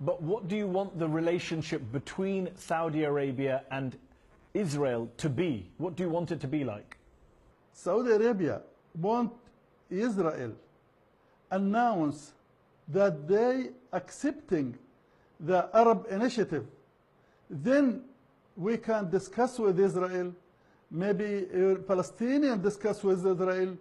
But what do you want the relationship between Saudi Arabia and Israel to be? What do you want it to be like? Saudi Arabia want Israel announce that they accepting the Arab initiative. Then we can discuss with Israel, maybe Palestinians discuss with Israel,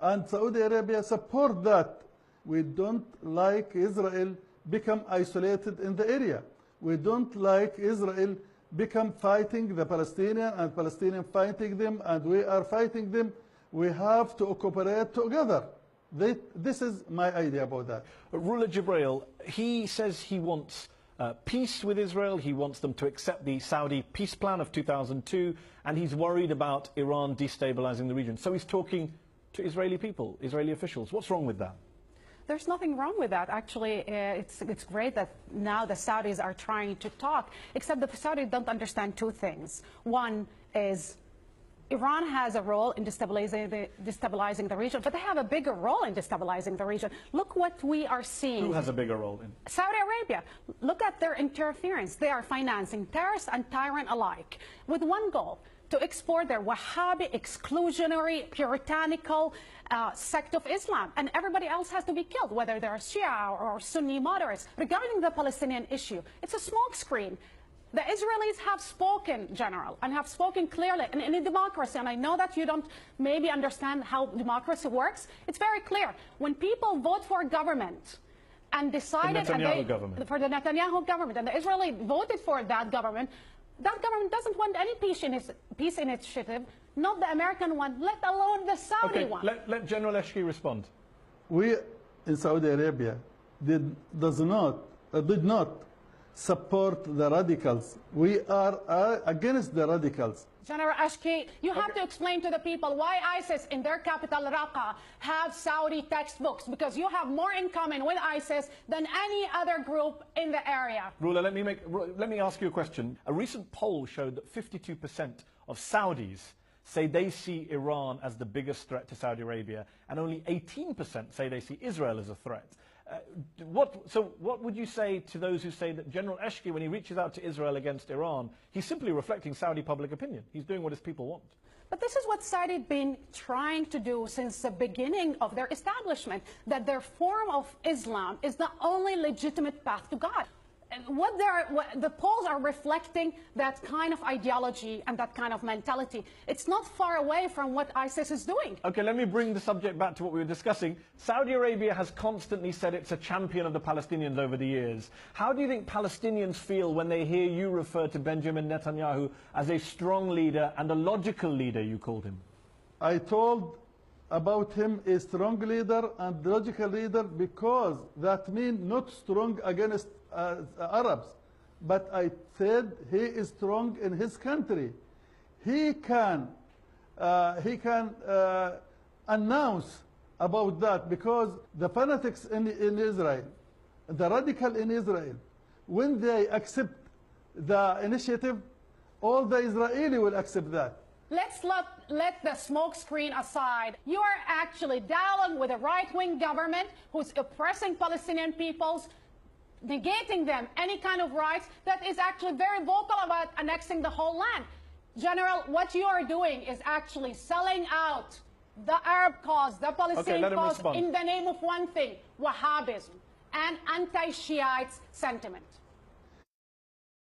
and Saudi Arabia support that. We don't like Israel become isolated in the area. We don't like Israel become fighting the Palestinian and Palestinian fighting them, and we are fighting them. We have to cooperate together. This is my idea about that. Ruler Jibril, he says he wants peace with Israel. He wants them to accept the Saudi peace plan of 2002, and he's worried about Iran destabilizing the region. So he's talking to Israeli people, Israeli officials. What's wrong with that? There's nothing wrong with that. Actually, it's great that now the Saudis are trying to talk, except the Saudis don't understand two things. One is Iran has a role in destabilizing the region, but they have a bigger role in destabilizing the region. Look what we are seeing. Who has a bigger role in? Saudi Arabia. Look at their interference. They are financing terrorists and tyrant alike with one goal: to export their Wahhabi, exclusionary, puritanical sect of Islam. And everybody else has to be killed, whether they're Shia or Sunni moderates. Regarding the Palestinian issue, it's a smokescreen. The Israelis have spoken, General, and have spoken clearly. And in a democracy, and I know that you don't maybe understand how democracy works, it's very clear. When people vote for a government and decided for the Netanyahu government, and the Israelis voted for that government doesn't want any peace initiative, not the American one, let alone the Saudi one. Let General Eshki respond. We in Saudi Arabia did not support the radicals. We are against the radicals. General Ashki, you have to explain to the people why ISIS in their capital Raqqa have Saudi textbooks, because you have more in common with ISIS than any other group in the area. Ruler, let me ask you a question. A recent poll showed that 52% of Saudis say they see Iran as the biggest threat to Saudi Arabia, and only 18% say they see Israel as a threat. What would you say to those who say that General Eshki, when he reaches out to Israel against Iran, he's simply reflecting Saudi public opinion? He's doing what his people want. But this is what Saudi have been trying to do since the beginning of their establishment, that their form of Islam is the only legitimate path to God. And the polls are reflecting that kind of ideology and that kind of mentality. It's not far away from what ISIS is doing. Okay, let me bring the subject back to what we were discussing. Saudi Arabia has constantly said it's a champion of the Palestinians over the years. How do you think Palestinians feel when they hear you refer to Benjamin Netanyahu as a strong leader and a logical leader, you called him? I told about him a strong leader and logical leader because that means not strong against Arabs, but I said he is strong in his country. He can announce about that, because the fanatics in Israel, the radical in Israel, when they accept the initiative, all the Israeli will accept that. Let's let the smoke screen aside. You are actually dialoguing with a right-wing government who's oppressing Palestinian peoples, negating them any kind of rights, that is actually very vocal about annexing the whole land. General, what you are doing is actually selling out the Arab cause, the Palestinian cause, in the name of one thing: Wahhabism and anti-Shiite sentiment.